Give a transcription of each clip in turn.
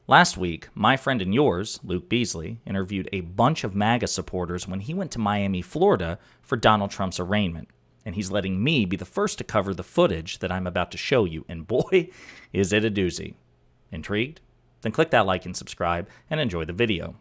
Last week, my friend and yours, Luke Beasley, interviewed a bunch of Maga supporters when he went to Miami, Florida for Donald Trump's arraignment. And he's letting me be the first to cover the footage that I'm about to show you. And boy, is it a doozy. Intrigued? Then click that like and subscribe and enjoy the video.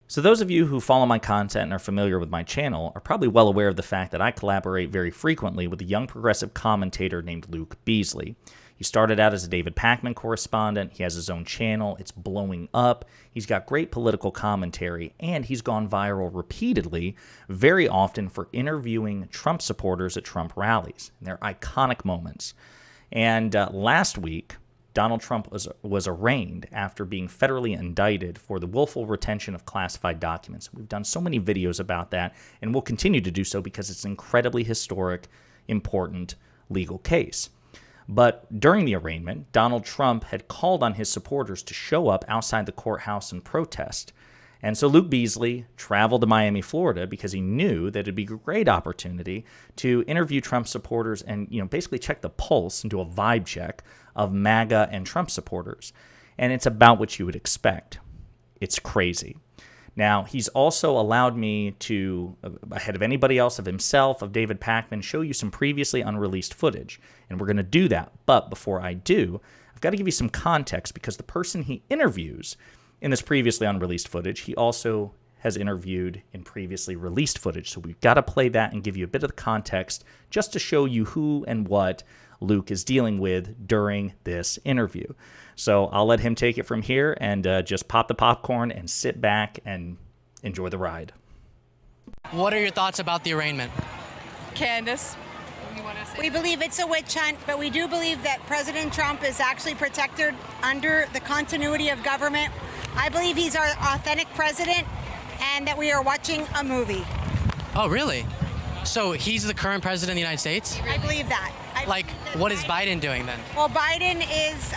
So those of you who follow my content and are familiar with my channel are probably well aware of the fact that I collaborate very frequently with a young progressive commentator named Luke Beasley. He started out as a David Pakman correspondent. He has his own channel. It's blowing up. He's got great political commentary, and he's gone viral repeatedly, very often for interviewing Trump supporters at Trump rallies. And they're iconic moments. And last week, Donald Trump was arraigned after being federally indicted for the willful retention of classified documents. We've done so many videos about that, and we'll continue to do so because it's an incredibly historic, important legal case. But during the arraignment, Donald Trump had called on his supporters to show up outside the courthouse and protest. And so Luke Beasley traveled to Miami, Florida, because he knew that it'd be a great opportunity to interview Trump supporters and, basically check the pulse and do a vibe check of MAGA and Trump supporters. And it's about what you would expect. It's crazy. Now, he's also allowed me to, ahead of anybody else, of himself, of David Pakman, show you some previously unreleased footage. And we're going to do that. But before I do, I've got to give you some context because the person he interviews in this previously unreleased footage, he also has interviewed in previously released footage. So we've got to play that and give you a bit of the context just to show you who and what Luke is dealing with during this interview. So I'll let him take it from here and just pop the popcorn and sit back and enjoy the ride. What are your thoughts about the arraignment? Candace, we believe it's a witch hunt, but we do believe that President Trump is actually protected under the continuity of government. I believe he's our authentic president and that we are watching a movie. Oh, really? So he's the current president of the United States? I believe that. What is Biden doing then? Well, Biden is,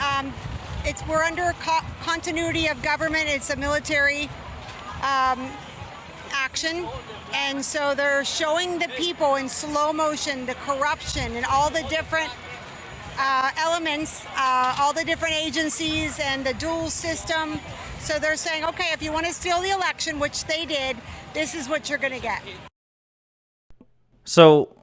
we're under continuity of government. It's a military action. And so they're showing the people in slow motion the corruption and all the different elements, all the different agencies and the dual system. So they're saying, okay, if you want to steal the election, which they did, this is what you're going to get. So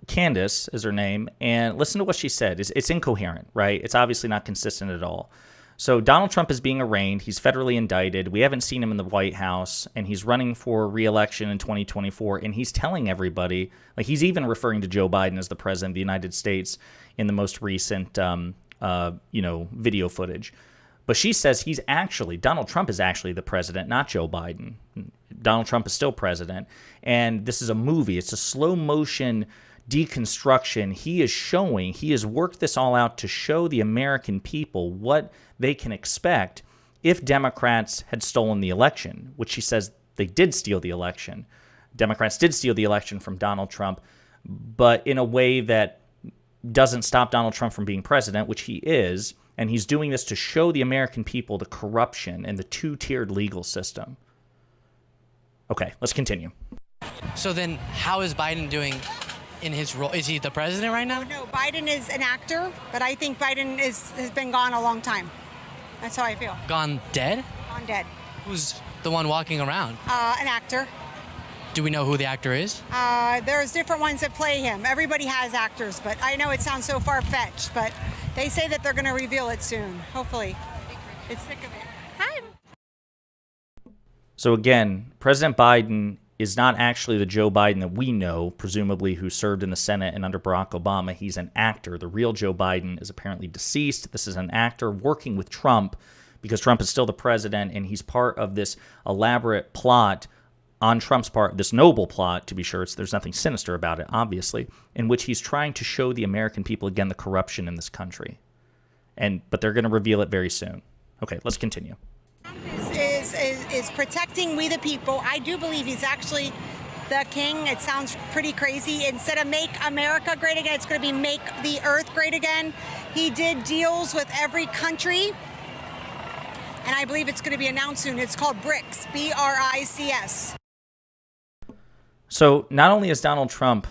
Candace is her name, and listen to what she said. It's incoherent, right? It's obviously not consistent at all. So Donald Trump is being arraigned. He's federally indicted. We haven't seen him in the White House, and he's running for re-election in 2024, and he's telling everybody, like he's even referring to Joe Biden as the president of the United States in the most recent, video footage. But she says Donald Trump is actually the president, not Joe Biden. Donald Trump is still president, and this is a movie. It's a slow-motion deconstruction. He has worked this all out to show the American people what they can expect if Democrats had stolen the election, which she says they did steal the election. Democrats did steal the election from Donald Trump, but in a way that doesn't stop Donald Trump from being president, which he is, and he's doing this to show the American people the corruption and the two-tiered legal system. Okay, let's continue. So then how is Biden doing in his role? Is he the president right now? No, Biden is an actor, but I think Biden has been gone a long time. That's how I feel. Gone dead? Gone dead. Who's the one walking around? An actor. Do we know who the actor is? There's different ones that play him. Everybody has actors, but I know it sounds so far-fetched, but they say that they're going to reveal it soon. Hopefully. It's sick of it. Hi. So again, President Biden is not actually the Joe Biden that we know, presumably who served in the Senate and under Barack Obama. He's an actor. The real Joe Biden is apparently deceased. This is an actor working with Trump because Trump is still the president, and he's part of this elaborate plot on Trump's part, this noble plot, to be sure. There's nothing sinister about it, obviously, in which he's trying to show the American people, again, the corruption in this country. But they're going to reveal it very soon. Okay, let's continue. Is protecting we the people. I do believe he's actually the king. It sounds pretty crazy. Instead of make America great again, it's going to be make the earth great again. He did deals with every country, and I believe it's going to be announced soon. It's called BRICS, BRICS. So not only is Donald Trump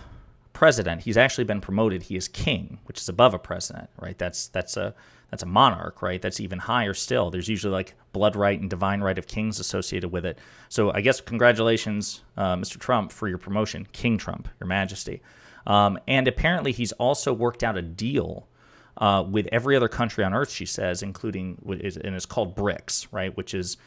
president. He's actually been promoted. He is king, which is above a president, right? That's a monarch, right? That's even higher still. There's usually like blood right and divine right of kings associated with it. So I guess congratulations, Mr. Trump, for your promotion, King Trump, Your Majesty. And apparently he's also worked out a deal with every other country on earth, she says, including, and it's called BRICS, right? Which is,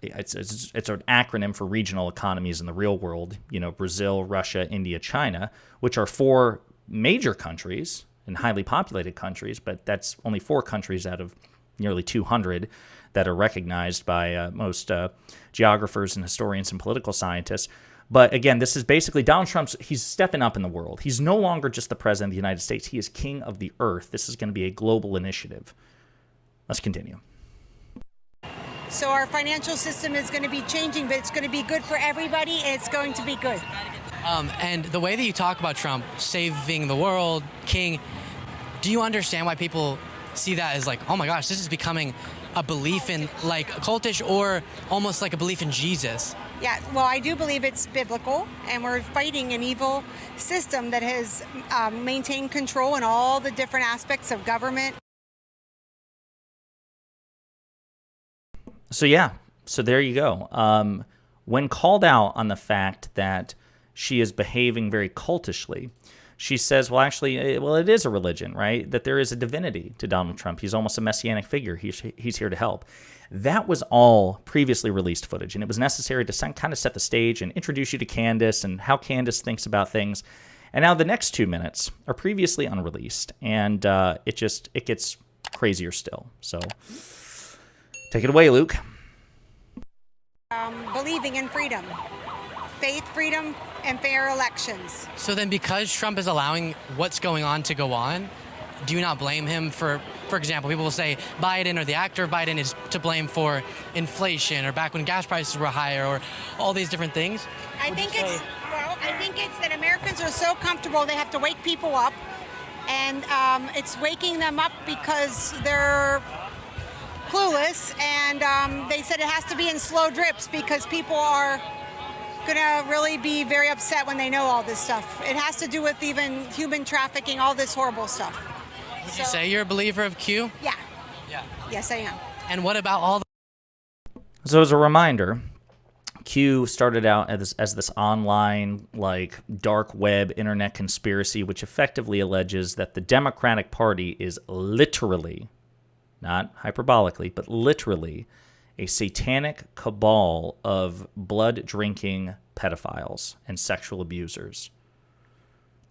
it's an acronym for regional economies in the real world, Brazil, Russia, India, China, which are 4 major countries and highly populated countries, but that's only 4 countries out of nearly 200 that are recognized by most geographers and historians and political scientists. But again, this is basically Donald he's stepping up in the world. He's no longer just the president of the United States. He is king of the earth. This is going to be a global initiative. Let's continue. So our financial system is going to be changing, but it's going to be good for everybody, and it's going to be good. And the way that you talk about Trump saving the world, king, do you understand why people see that as like, oh my gosh, this is becoming a belief in like cultish or almost like a belief in Jesus? Yeah, well, I do believe it's biblical, and we're fighting an evil system that has maintained control in all the different aspects of government. So there you go. When called out on the fact that she is behaving very cultishly, she says, well, actually, it is a religion, right? That there is a divinity to Donald Trump. He's almost a messianic figure. He's here to help. That was all previously released footage, and it was necessary to kind of set the stage and introduce you to Candace and how Candace thinks about things. And now the next 2 minutes are previously unreleased, and it gets crazier still. So take it away, Luke. Believing in freedom, faith, freedom, and fair elections. So then because Trump is allowing what's going on to go on, do you not blame him for example, people will say Biden or the actor Biden is to blame for inflation or back when gas prices were higher or all these different things? I think it's that Americans are so comfortable they have to wake people up, and it's waking them up because they're clueless, and they said it has to be in slow drips because people are going to really be very upset when they know all this stuff. It has to do with even human trafficking, all this horrible stuff. Would you say you're a believer of Q? Yeah. Yes, I am. And what about all So as a reminder, Q started out as this online, like, dark web internet conspiracy, which effectively alleges that the Democratic Party is literally, not hyperbolically, but literally, a satanic cabal of blood-drinking pedophiles and sexual abusers.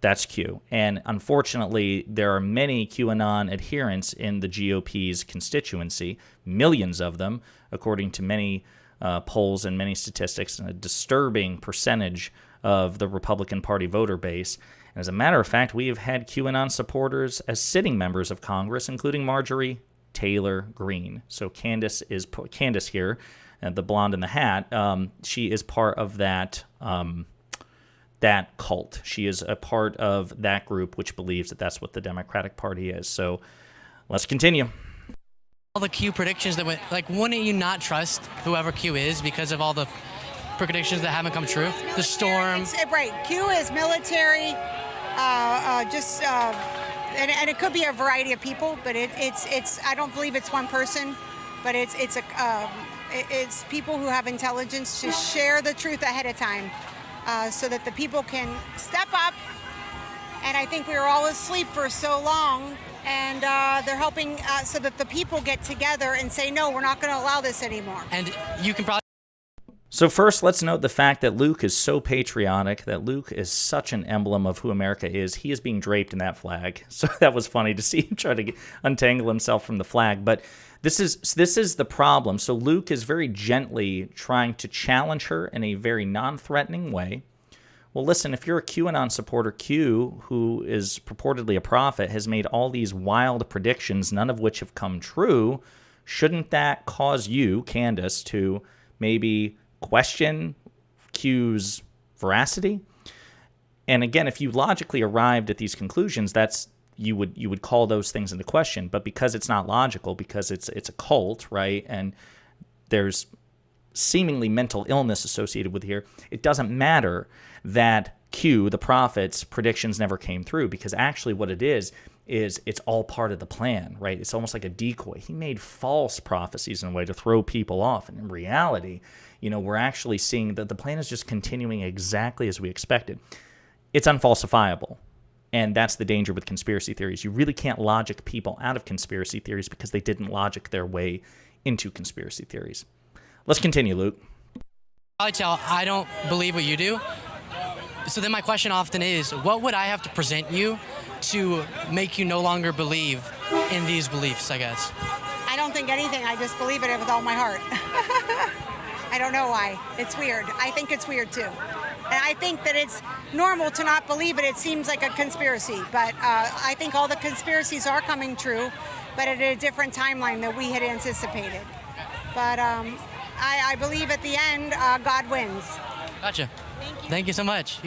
That's Q. And unfortunately, there are many QAnon adherents in the GOP's constituency, millions of them, according to many polls and many statistics, and a disturbing percentage of the Republican Party voter base. And as a matter of fact, we have had QAnon supporters as sitting members of Congress, including Marjorie Taylor Greene. So Candace here, the blonde in the hat, she is part of that cult. She is a part of that group which believes that that's what the Democratic Party is. So let's continue. all the Q predictions that went, like, wouldn't you not trust whoever Q is because of all the predictions that haven't come true? The storm. Right. Q is military, and it could be a variety of people, but it's I don't believe it's one person, but it's people who have intelligence to share the truth ahead of time, so that the people can step up. And I think we were all asleep for so long, and they're helping so that the people get together and say, no, we're not going to allow this anymore. And you can probably... So first, let's note the fact that Luke is so patriotic, that Luke is such an emblem of who America is. He is being draped in that flag. So that was funny to see him try to untangle himself from the flag. But this is the problem. So Luke is very gently trying to challenge her in a very non-threatening way. Well, listen, if you're a QAnon supporter, Q, who is purportedly a prophet, has made all these wild predictions, none of which have come true, shouldn't that cause you, Candace, to maybe question Q's veracity? And again, if you logically arrived at these conclusions, you would call those things into question. But because it's not logical, because it's a cult, right? And there's seemingly mental illness associated with here, it doesn't matter that Q, the prophet's predictions never came through, because actually what it is it's all part of the plan, right? It's almost like a decoy. He made false prophecies in a way to throw people off. And in reality, we're actually seeing that the plan is just continuing exactly as we expected. It's unfalsifiable. And that's the danger with conspiracy theories. You really can't logic people out of conspiracy theories because they didn't logic their way into conspiracy theories. Let's continue, Luke. Probably tell I don't believe what you do. So then my question often is, what would I have to present you to make you no longer believe in these beliefs, I guess? I don't think anything. I just believe it with all my heart. I don't know why. It's weird. I think it's weird too. And I think that it's normal to not believe it. It seems like a conspiracy. But I think all the conspiracies are coming true, but at a different timeline than we had anticipated. But I believe at the end, God wins. Gotcha. Thank you so much.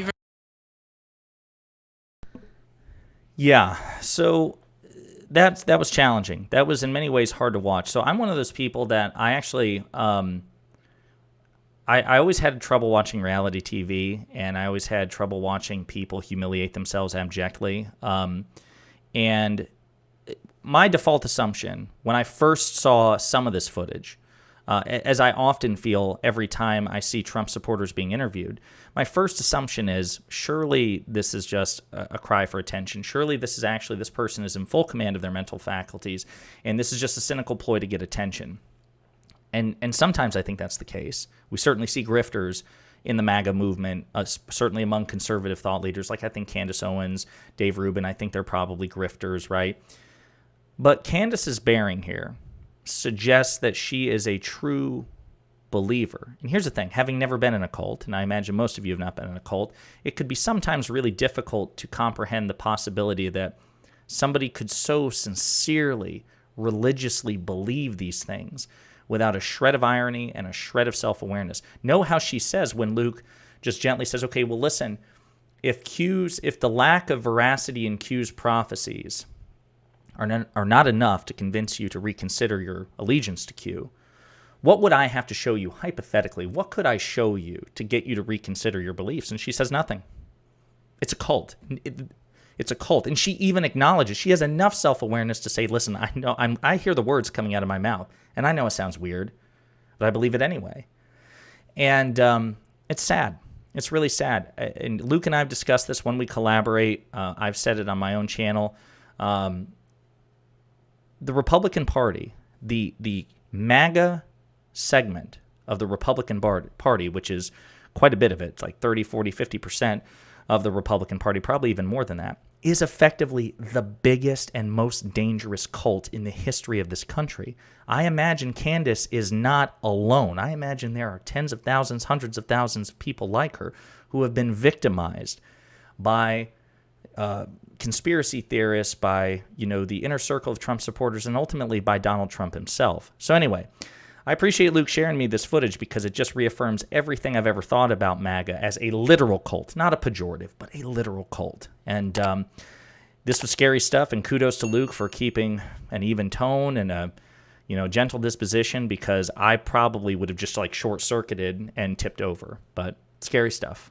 Yeah, so that was challenging. That was in many ways hard to watch. So I'm one of those people that I actually, I always had trouble watching reality TV, and I always had trouble watching people humiliate themselves abjectly. And my default assumption, when I first saw some of this footage, as I often feel every time I see Trump supporters being interviewed, my first assumption is, surely this is just a cry for attention. Surely this person is in full command of their mental faculties, and this is just a cynical ploy to get attention. And sometimes I think that's the case. We certainly see grifters in the MAGA movement, certainly among conservative thought leaders, like I think Candace Owens, Dave Rubin. I think they're probably grifters, right? But Candace's bearing here suggests that she is a true believer. And here's the thing, having never been in a cult, and I imagine most of you have not been in a cult, it could be sometimes really difficult to comprehend the possibility that somebody could so sincerely, religiously believe these things without a shred of irony and a shred of self-awareness. Know how she says when Luke just gently says, okay, well, listen, if the lack of veracity in Q's prophecies are not enough to convince you to reconsider your allegiance to Q, what would I have to show you hypothetically? What could I show you to get you to reconsider your beliefs? And she says nothing. It's a cult. It's a cult. And she even acknowledges, she has enough self-awareness to say, listen, I hear the words coming out of my mouth, and I know it sounds weird, but I believe it anyway. And it's sad. It's really sad. And Luke and I have discussed this when we collaborate. I've said it on my own channel. The Republican Party, the MAGA segment of the Republican Party, which is quite a bit of it, it's like 30, 40, 50% of the Republican Party, probably even more than that, is effectively the biggest and most dangerous cult in the history of this country. I imagine Candace is not alone. I imagine there are tens of thousands, hundreds of thousands of people like her who have been victimized by conspiracy theorists, by the inner circle of Trump supporters, and ultimately by Donald Trump himself. So anyway, I appreciate Luke sharing me this footage because it just reaffirms everything I've ever thought about MAGA as a literal cult, not a pejorative, but a literal cult. And this was scary stuff, and kudos to Luke for keeping an even tone and a gentle disposition, because I probably would have just short-circuited and tipped over. But scary stuff.